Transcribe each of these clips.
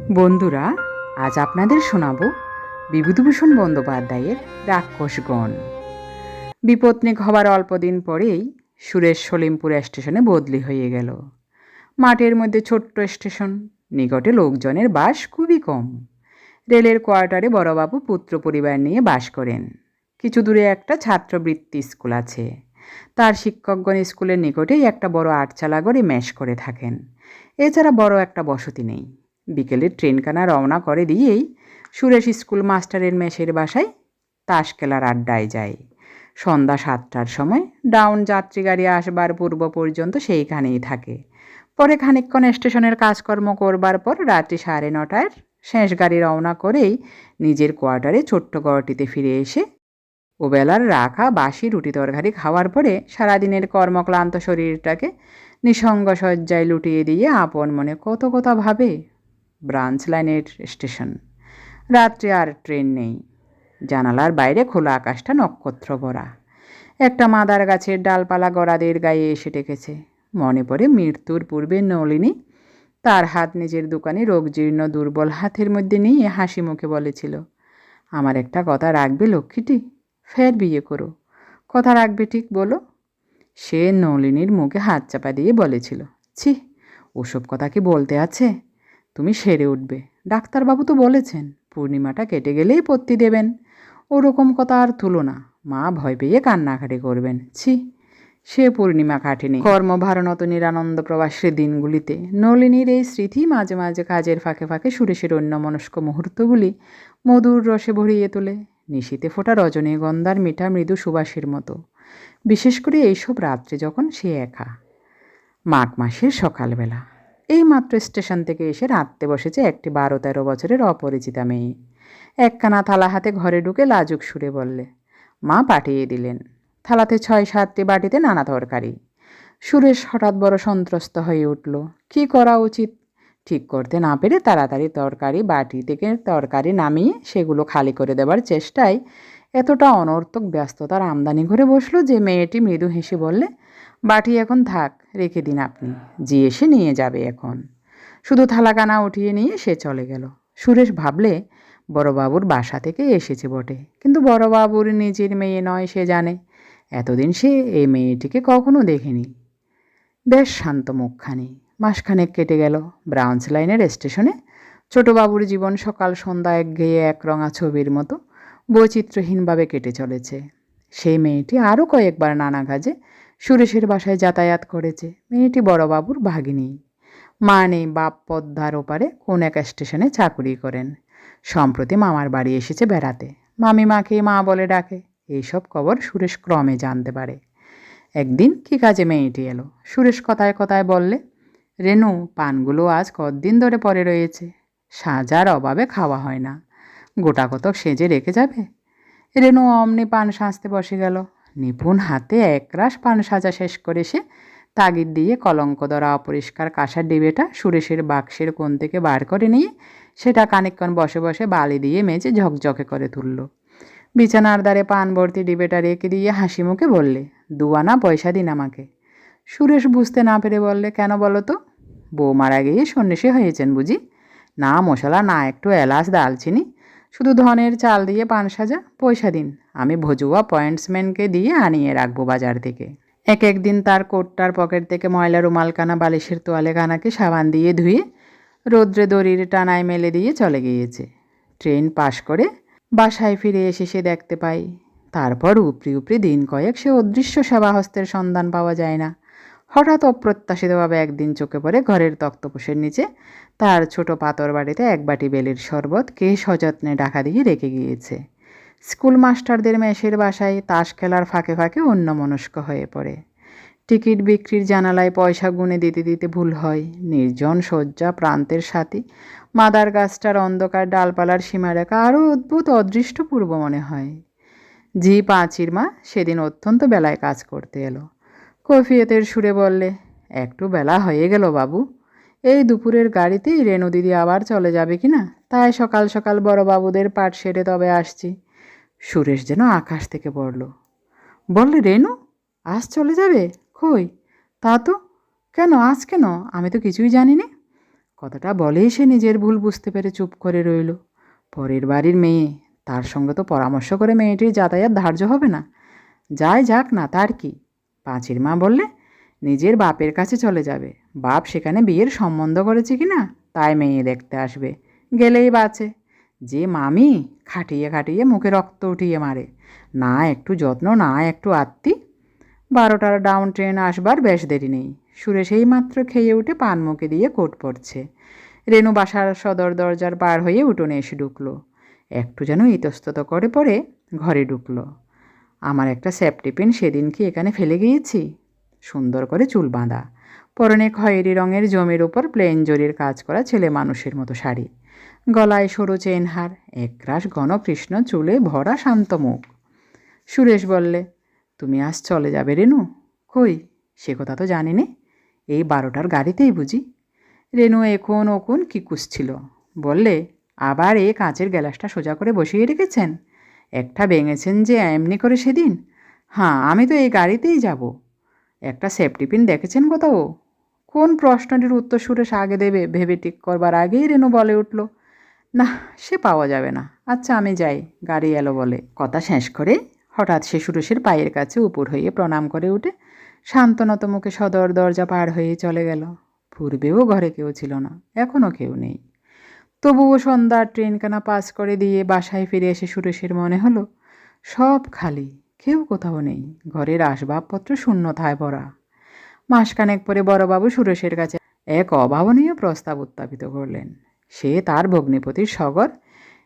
বন্ধুরা, আজ আপনাদের শোনাব বিভূতিভূষণ বন্দ্যোপাধ্যায়ের রাক্ষসগণ। বিপত্নিক হবার অল্প দিন পরেই সুরেশ সলিমপুর স্টেশনে বদলি হয়ে গেল। মাঠের মধ্যে ছোট্ট স্টেশন, নিকটে লোকজনের বাস খুবই কম। রেলের কোয়ার্টারে বড়বাবু পুত্র পরিবার নিয়ে বাস করেন। কিছু দূরে একটা ছাত্রবৃত্তি স্কুল আছে। তার শিক্ষকগণ স্কুলের নিকটেই একটা বড় আটচালা করে মেস করে থাকেন। এছাড়া বড় একটা বসতি নেই। বিকেলের ট্রেনখানা রওনা করে দিয়েই সুরেশ স্কুল মাস্টারের মেসের বাসায় তাস খেলার আড্ডায় যায়। সন্ধ্যা 7টার সময় ডাউন যাত্রী গাড়ি আসবার পূর্ব পর্যন্ত সেইখানেই থাকে। পরে খানিকক্ষণ স্টেশনের কাজকর্ম করবার পর রাত্রি 9:30টায় শেষ গাড়ি রওনা করেই নিজের কোয়ার্টারে ছোট্ট ঘরটিতে ফিরে এসে ওবেলার রাখা বাসি রুটি তরকারি খাওয়ার পরে সারাদিনের কর্মক্লান্ত শরীরটাকে নিঃসঙ্গ শয্যায় লুটিয়ে দিয়ে আপন মনে কত কথা ভাবে। ব্রাঞ্চ লাইনের স্টেশন। রাত্রে আর ট্রেন নেই। জানালার বাইরে খোলা আকাশটা নক্ষত্র ভরা। একটা মাদার গাছের ডালপালা গড়াদের গায়ে এসে টেকেছে। মনে পড়ে মৃত্যুর পূর্বে নলিনী তার হাত নিজের দোকানে রোগজীর্ণ দুর্বল হাতের মধ্যে নিয়ে হাসি মুখে বলেছিল, আমার একটা কথা রাখবে লক্ষ্মীটি, ফের বিয়ে করো। কথা রাখবে ঠিক বলো? সে নলিনীর মুখে হাত চাপা দিয়ে বলেছিল, ছি, ওসব কথা কি বলতে আছে? তুমি সেরে উঠবে। ডাক্তারবাবু তো বলেছেন পূর্ণিমাটা কেটে গেলেই পত্তি দেবেন। ওরকম কথা আর তুলো না। মা ভয় পেয়ে কান্নাকাটি করবেন। ছি, সে পূর্ণিমা কাটেনি। কর্মভারনত নিরানন্দ প্রবাসের দিনগুলিতে নলিনীর এই স্মৃতি মাঝে মাঝে কাজের ফাঁকে ফাঁকে সুরেশের অন্যমনস্ক মুহূর্তগুলি মধুর রসে ভরিয়ে তোলে, নিশীতে ফোটা রজনীগন্ধার মিঠা মৃদু সুবাসের মতো। বিশেষ করে এইসব রাত্রে যখন সে একা। মাঘ মাসের সকালবেলা এইমাত্র স্টেশন থেকে এসে রাঁধতে বসেছে একটি 12-13 বছরের অপরিচিতা মেয়ে। একখানা থালা হাতে ঘরে ঢুকে লাজুক সুরে বললে, মা পাঠিয়ে দিলেন। থালাতে 6-7টি বাটিতে নানা তরকারি। সুরেশ হঠাৎ বড় সন্ত্রস্ত হয়ে উঠল। কি করা উচিত ঠিক করতে না পেরে তাড়াতাড়ি বাটি থেকে তরকারি নামিয়ে সেগুলো খালি করে দেবার চেষ্টায় এতটা অনর্থক ব্যস্ততার আমদানি করে বসলো যে মেয়েটি মৃদু হেসে বললে, বাটি এখন থাক, রেখে দিন আপনি, জি এসে নিয়ে যাবে এখন। শুধু থালাকানা উঠিয়ে নিয়ে সে চলে গেল। সুরেশ ভাবলে, বড়বাবুর বাসা থেকে এসেছে বটে, কিন্তু বড়বাবুর নিজের মেয়ে নয় সে জানে। এতদিন সে এই মেয়েটিকে কখনো দেখেনি। বেশ শান্ত মুখখানি। মাসখানেক কেটে গেল। ব্রাঞ্চ লাইনের স্টেশনে ছোটবাবুর জীবন সকাল সন্ধ্যা একঘেয়ে একরঙা ছবির মতো বৈচিত্র্যহীনভাবে কেটে চলেছে। সেই মেয়েটি আরও কয়েকবার নানা কাজে সুরেশের বাসায় যাতায়াত করেছে। মেয়েটি বড়বাবুর ভাগিনী। মা নেই, বাপ পদ্মার ওপারে কোন এক স্টেশনে চাকুরি করেন। সম্প্রতি মামার বাড়ি এসেছে বেড়াতে। মামিমাকে মা বলে ডাকে। এইসব খবর সুরেশ ক্রমে জানতে পারে। একদিন কি কাজে মেয়েটি এলো। সুরেশ কথায় কথায় বললে, রেনু, পানগুলো আজ কতদিন ধরে পড়ে রয়েছে, সাজার অভাবে খাওয়া হয় না, গোটা কতক সেজে রেখে যাবে। রেনু অমনি পান সাজতে বসে গেল। নিপুণ হাতে একরাশ পান সাজা শেষ করে সে তাগিদ দিয়ে কলঙ্ক ধরা অপরিষ্কার কাঁসার ডিবেটা সুরেশের বাক্সের কোণ থেকে বার করে নিয়ে সেটা খানিকক্ষণ বসে বসে বালি দিয়ে মেজে ঝকঝকে করে তুলল। বিছানার দ্বারে পান ভর্তি ডিবেটা রেখে দিয়ে হাসি মুখে বললে, 2 আনা পয়সা দিন আমাকে। সুরেশ বুঝতে না পেরে বললে, কেন বলো তো? বউ মারা গিয়ে সন্ন্যাসী হয়েছেন বুঝি? না মশলা, না একটু এলাচ দালচিনি, শুধু ধনের চাল দিয়ে পান সাজা। পয়সা দিন, আমি ভজুয়া পয়েন্টসম্যানকে দিয়ে আনিয়ে রাখবো বাজার থেকে। একদিন তার কোটটার পকেট থেকে ময়লা রুমালখানা বালিশের তোয়ালেখানাকে সাবান দিয়ে ধুয়ে রৌদ্রে দড়ির টানায় মেলে দিয়ে চলে গিয়েছে। ট্রেন পাশ করে বাসায় ফিরে এসে সে দেখতে পাই, তারপর উপরি উপরি দিন কয়েক সে অদৃশ্য সেবাহস্তের সন্ধান পাওয়া যায় না। হঠাৎ অপ্রত্যাশিতভাবে একদিন চোখে পড়ে ঘরের তক্তপোষের নিচে তার ছোট পাতর বাড়িতে এক বাটি বেলের শরবত কে সযত্নে ঢাকা দিয়ে রেখে গিয়েছে। স্কুল মাস্টারদের মেসের বাসায় তাস খেলার ফাঁকে ফাঁকে অন্যমনস্ক হয়ে পড়ে। টিকিট বিক্রির জানালায় পয়সা গুনে দিতে দিতে ভুল হয়। নির্জন শয্যা, প্রান্তের সাথী, মাদার গাছটার অন্ধকার ডালপালার সীমারেখা আরও অদ্ভুত অদৃষ্টপূর্ব মনে হয়। জি পাঁচির মা সেদিন অত্যন্ত বেলায় কাজ করতে এলো। কফিয়তের সুরে বললে, একটু বেলা হয়ে গেল বাবু, এই দুপুরের গাড়িতেই রেণু দিদি আবার চলে যাবে কি না, তাই সকাল সকাল বড়বাবুদের পাট সেরে তবে আসছি। সুরেশ যেন আকাশ থেকে পড়ল। বললে, রেণু আজ চলে যাবে? কই, তা তো, কেন আজ কেন? আমি তো কিছুই জানি না। কথাটা বলেই সে নিজের ভুল বুঝতে পেরে চুপ করে রইল। পরের বাড়ির মেয়ে, তার সঙ্গে তো পরামর্শ করে মেয়েটির যাতায়াত ধার্য হবে না। যাই যাক না, তার কি। পাঁচির মা বললে নিজের বাপের কাছে চলে যাবে, বাপ সেখানে বিয়ের সম্বন্ধ করেছে কি না তাই মেয়ে দেখতে আসবে, গেলেই বাঁচে। যে মামি খাটিয়ে খাটিয়ে মুখে রক্ত উঠিয়ে মারে, না একটু যত্ন না একটু আত্মি। 12টার ডাউন ট্রেন আসবার বেশ দেরি নেই। সুরেশ এই মাত্র খেয়ে উঠে পান মুখে দিয়ে কোট পড়ছে। রেনু বাসার সদর দরজার পার হয়ে উঠোনে এসে ঢুকলো। একটু যেন ইতস্তত করে পড়ে ঘরে ঢুকলো। আমার একটা সেফটি পিন সেদিন কি এখানে ফেলে গিয়েছি? সুন্দর করে চুল বাঁধা, পরনে খয়েরি রঙের জমির উপর প্লেন জরির কাজ করা ছেলে মানুষের মতো শাড়ি, গলায় সরু চেনহার, একরাশ ঘন কৃষ্ণ চুলে ভরা শান্ত মুখ। সুরেশ বললে, তুমি আজ চলে যাবে রেনু? কই, সে কথা তো জানি নে। এই 12টার গাড়িতেই বুঝি? রেনু এখন ওকুন কি কুসছিল। বললে, আবার এই কাঁচের গ্যালাসটা সোজা করে বসিয়ে রেখেছেন? একটা ভেঙেছেন যে এমনি করে সেদিন। হ্যাঁ, আমি তো এই গাড়িতেই যাব। একটা সেফটি পিন দেখেছেন কোথাও? কোন প্রশ্নটির উত্তর সুরেশ আগে দেবে ভেবে ঠিক করবার আগেই রেনু বলে উঠল, না, সে পাওয়া যাবে না। আচ্ছা আমি যাই, গাড়ি এলো বলে। কথা শেষ করে হঠাৎ সে সুরেশের পায়ের কাছে উপর হয়ে প্রণাম করে উঠে শান্তনত মুখে সদর দরজা পার হয়ে চলে গেল। পূর্বেও ঘরে কেউ ছিল না, এখনও কেউ নেই। তবুও সন্ধ্যার ট্রেনখানা পাস করে দিয়ে বাসায় ফিরে এসে সুরেশের মনে হলো সব খালি, কেউ কোথাও নেই। ঘরের আসবাবপত্র শূন্যতায় ভরা। মাসখানেক পরে বড়বাবু সুরেশের কাছে এক অভাবনীয় প্রস্তাব উত্থাপিত করলেন। সে তার ভগ্নিপতির সগর,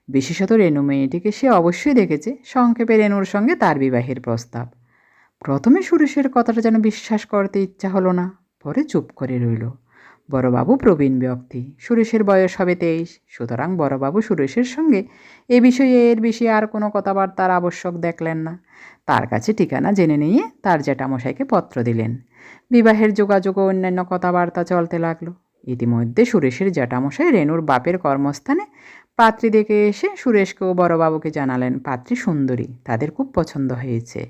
বিশেষত রেনু মেয়েটিকে সে অবশ্যই দেখেছে। সংক্ষেপে রেনুর সঙ্গে তার বিবাহের প্রস্তাব। প্রথমে সুরেশের কথাটা যেন বিশ্বাস করতে ইচ্ছা হলো না, পরে চুপ করে রইল। বড়বাবু প্রবীণ ব্যক্তি, সুরেশের বয়স হবে 23, সুতরাং বড়বাবু সুরেশের সঙ্গে এ বিষয়ে এর বেশি আর কোনো কথাবার্তার আবশ্যক দেখলেন না। তার কাছে ঠিকানা জেনে নিয়ে তার জ্যাঠামশাইকে পত্র দিলেন। বিবাহের যোগাযোগ ও অন্যান্য কথাবার্তা চলতে লাগলো। ইতিমধ্যে সুরেশের জ্যাঠামশাই রেনুর বাপের কর্মস্থানে পাত্রী দেখে এসে সুরেশকে ও বড়বাবুকে জানালেন পাত্রী সুন্দরী, তাদের খুব পছন্দ হয়েছে।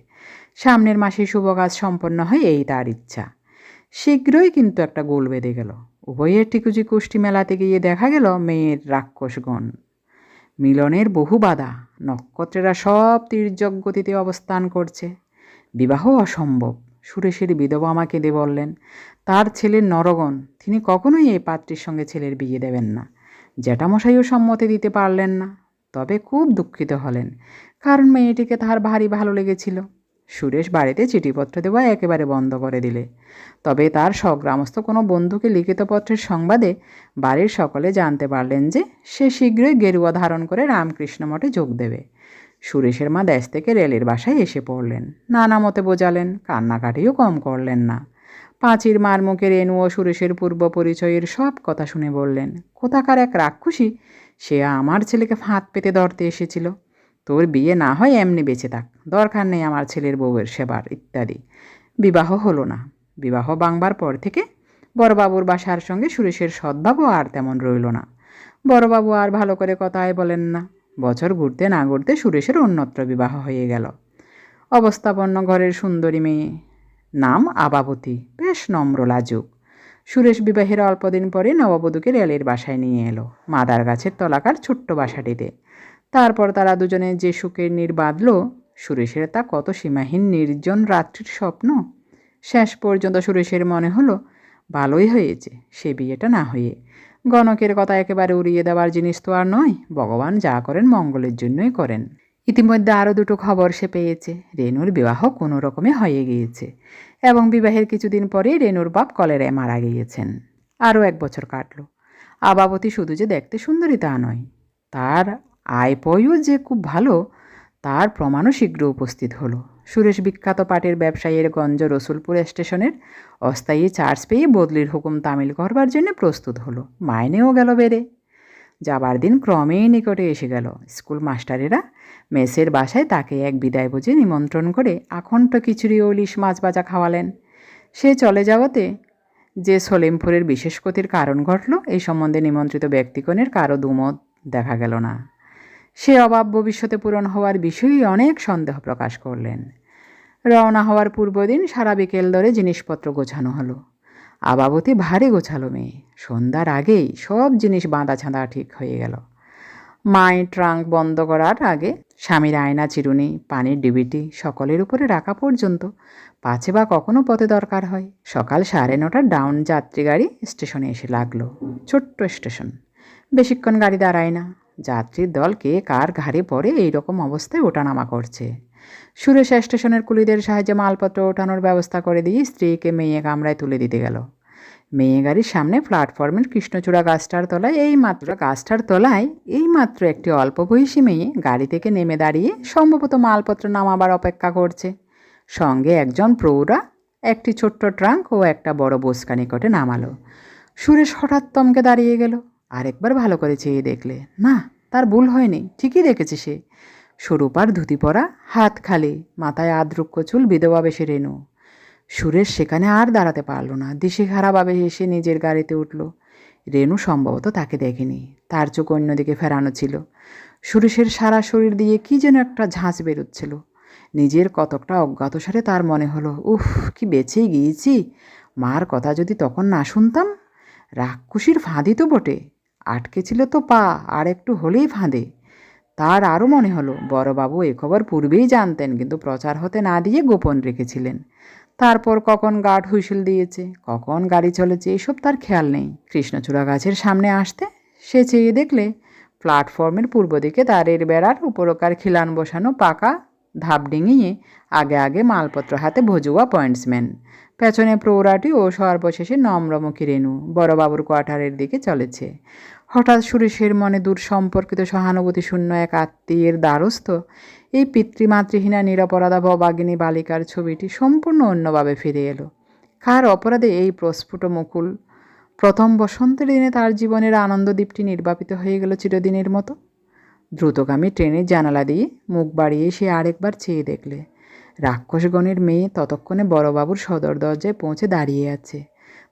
সামনের মাসে শুভ কাজ সম্পন্ন হয় এই তার ইচ্ছা। শীঘ্রই কিন্তু একটা গোল বেঁধে গেল। উভয়ের টিকুজি কুষ্টি মেলাতে গিয়ে দেখা গেল মেয়ের রাক্ষসগণ। মিলনের বহু বাধা, নক্ষত্রেরা সব তির্যক গতিতে অবস্থান করছে। বিবাহ অসম্ভব। সুরেশের বিধবা আমাকে দে বললেন, তার ছেলের নরগণ, তিনি কখনোই এই পাত্রীর সঙ্গে ছেলের বিয়ে দেবেন না। জ্যাঠামশাইও সম্মতি দিতে পারলেন না। তবে খুব দুঃখিত হলেন, কারণ মেয়েটিকে তাহার ভারী ভালো লেগেছিল। সুরেশ বাড়িতে চিঠিপত্র দেওয়া একেবারে বন্ধ করে দিলে। তবে তার স্বগ্রামস্থ কোনো বন্ধুকে লিখিত পত্রের সংবাদে বাড়ির সকলে জানতে পারলেন যে সে শীঘ্রই গেরুয়া ধারণ করে রামকৃষ্ণ মঠে যোগ দেবে। সুরেশের মা দেশ থেকে রেলের বাসায় এসে পড়লেন, নানা মতে বোঝালেন, কান্নাকাটিও কম করলেন না। পাঁচির মার মুখে রেনু ও সুরেশের পূর্ব পরিচয়ের সব কথা শুনে বললেন, কোথাকার এক রাক্ষসী, সে আমার ছেলেকে ফাঁদ পেতে ধরতে এসেছিল। তোর বিয়ে না হয় এমনি বেঁচে থাক, দরকার নেই আমার ছেলের বউয়ের সেবার ইত্যাদি। বিবাহ হলো না। বিবাহ ভাঙবার পর থেকে বড়বাবুর বাসার সঙ্গে সুরেশের সদ্ভাবও আর তেমন রইল না। বড়বাবু আর ভালো করে কথাই বলেন না। বছর ঘুরতে না ঘুরতে সুরেশের অন্যত্র বিবাহ হয়ে গেল। অবস্থাপন্ন ঘরের সুন্দরী মেয়ে, নাম আবাবতী, বেশ নম্র লাজুক। সুরেশ বিবাহের অল্পদিন পরে নববধূকে রেলের বাসায় নিয়ে এলো, মাদার গাছের তলাকার ছোট্ট বাসাটিতে। তারপর তারা দুজনে যে সুখের নীড় বাঁধল, সুরেশের তা কত সীমাহীন নির্জন রাত্রির স্বপ্ন। শেষ পর্যন্ত সুরেশের মনে হলো ভালোই হয়েছে সে বিয়েটা না হয়ে। গণকের কথা একেবারে উড়িয়ে দেওয়ার জিনিস তো আর নয়, ভগবান যা করেন মঙ্গলের জন্যই করেন। ইতিমধ্যে আরও দুটো খবর সে পেয়েছে। রেনুর বিবাহ কোনো রকমে হয়ে গিয়েছে এবং বিবাহের কিছুদিন পরেই রেনুর বাপ কলেরায় মারা গিয়েছেন। আরও 1 বছর কাটল। আবাবতী শুধু যে দেখতে সুন্দরী তা নয়, তার আয়পয়ও যে খুব ভালো তার প্রমাণও শীঘ্র উপস্থিত হলো। সুরেশ বিখ্যাত পাটের ব্যবসায়ীর গঞ্জ রসুলপুর স্টেশনের অস্থায়ী চার্জ পেয়ে বদলির হুকুম তামিল করবার জন্য প্রস্তুত হলো। মাইনেও গেল বেড়ে। যাবার দিন ক্রমেই নিকটে এসে গেল। স্কুল মাস্টারেরা মেসের বাসায় তাকে এক বিদায় বুঝে নিমন্ত্রণ করে আখণ্ড খিচুড়ি ও ইলিশ মাছ ভাজা খাওয়ালেন। সে চলে যাওয়াতে যে সলিমপুরের বিশেষ ক্ষতির কারণ ঘটল এই সম্বন্ধে নিমন্ত্রিত ব্যক্তিগণের কারো দুমত দেখা গেল না। সে অভাব ভবিষ্যতে পূরণ হওয়ার বিষয়ে অনেক সন্দেহ প্রকাশ করলেন। রওনা হওয়ার পূর্বদিন সারা বিকেল ধরে জিনিসপত্র গোছানো হলো। আবাবতী ভারী গোছালো মেয়ে। সন্ধ্যার আগেই সব জিনিস বাঁধা ছাঁদা ঠিক হয়ে গেল। মায়ের ট্রাঙ্ক বন্ধ করার আগে স্বামীর আয়না, চিরুনি, পানির ডিবিটি সকলের উপরে রাখা পর্যন্ত, পাছে বা কখনো পথে দরকার হয়। সকাল 9:30 ডাউন যাত্রী গাড়ি স্টেশনে এসে লাগলো। ছোট্ট স্টেশন, বেশিক্ষণ গাড়ি দাঁড়ায় না। যাত্রীর দল কে কার ঘাড়ে পড়ে এইরকম অবস্থায় ওঠানামা করছে। সুরেশ স্টেশনের কুলিদের সাহায্যে মালপত্র ওঠানোর ব্যবস্থা করে দিয়ে স্ত্রীকে মেয়ে কামরায় তুলে দিতে গেল। মেয়ে গাড়ির সামনে প্ল্যাটফর্মের কৃষ্ণচূড়া গাছটার তলায় এইমাত্র একটি অল্প বয়সী মেয়ে গাড়ি থেকে নেমে দাঁড়িয়ে সম্ভবত মালপত্র নামাবার অপেক্ষা করছে। সঙ্গে একজন প্রৌঢ়া একটি ছোট্ট ট্রাঙ্ক ও একটা বড় বোসকা নিকটে নামালো। সুরেশ হঠাৎ থমকে দাঁড়িয়ে গেল। আরেকবার ভালো করে চেয়ে দেখলে, না, তার ভুল হয়নি, ঠিকই দেখেছে সে। সরুপার ধুতি পরা, হাত খালি, মাথায় আদ্রুক্ষ চুল, বিধবা বেশে রেণু। সুরেশ সেখানে আর দাঁড়াতে পারল না, দিশেহারাভাবে এসে নিজের গাড়িতে উঠল। রেণু সম্ভবত তাকে দেখেনি, তার চোখ অন্যদিকে ফেরানো ছিল। সুরেশের সারা শরীর দিয়ে কি যেন একটা ঝাঁঝ বেরোচ্ছিল। নিজের কতকটা অজ্ঞাতসারে তার মনে হলো, উফ, কি বেঁচেই গিয়েছি। মার কথা যদি তখন না শুনতাম। রাক্ষসীর ফাঁদি তো বটে, আটকে ছিল তো পা, আর একটু হলেই ফাঁদে। তার আরও মনে হলো বড়বাবু এ খবর পূর্বেই জানতেন, কিন্তু প্রচার হতে না দিয়ে গোপন রেখেছিলেন। তারপর কখন গার্ড হুইসেল দিয়েছে, কখন গাড়ি চলেছে, এসব তার খেয়াল নেই। কৃষ্ণচূড়া গাছের সামনে আসতে সে চেয়ে দেখলে প্ল্যাটফর্মের পূর্ব দিকে তারের বেড়ার উপরকার খিলান বসানো পাকা ধাপ ডিঙিয়ে আগে আগে মালপত্র হাতে ভজুয়া পয়েন্টসম্যান, পেছনে প্রৌঢ়াটি ও সর্বশেষে নম্রমুখী রেণু বড়বাবুর কোয়ার্টারের দিকে চলেছে। হঠাৎ সুরেশের মনে দূর সম্পর্কিত সহানুভূতিশূন্য এক আত্মীয়ের দ্বারস্থ এই পিতৃমাতৃহীনা নিরপরাধা ভবাগিনী বালিকার ছবিটি সম্পূর্ণ অন্যভাবে ফিরে এলো। কার অপরাধে এই প্রস্ফুট মুকুল প্রথম বসন্তের দিনে তার জীবনের আনন্দদ্বীপটি নির্বাপিত হয়ে গেল চিরদিনের মতো। দ্রুতগামী ট্রেনের জানালা দিয়ে মুখ বাড়িয়ে সে আরেকবার চেয়ে দেখলে রাক্ষসগণের মেয়ে ততক্ষণে বড়বাবুর সদর দরজায় পৌঁছে দাঁড়িয়ে আছে।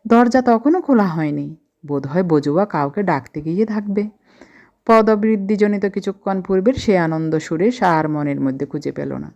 দরজা তখনও খোলা হয়নি, বোধহয় বজুয়া কাউকে ডাকতে গিয়ে থাকবে। পদবৃদ্ধিজনিত কিছুক্ষণ পূর্বের সে আনন্দ সুরেশ আর মনের মধ্যে খুঁজে পেল না।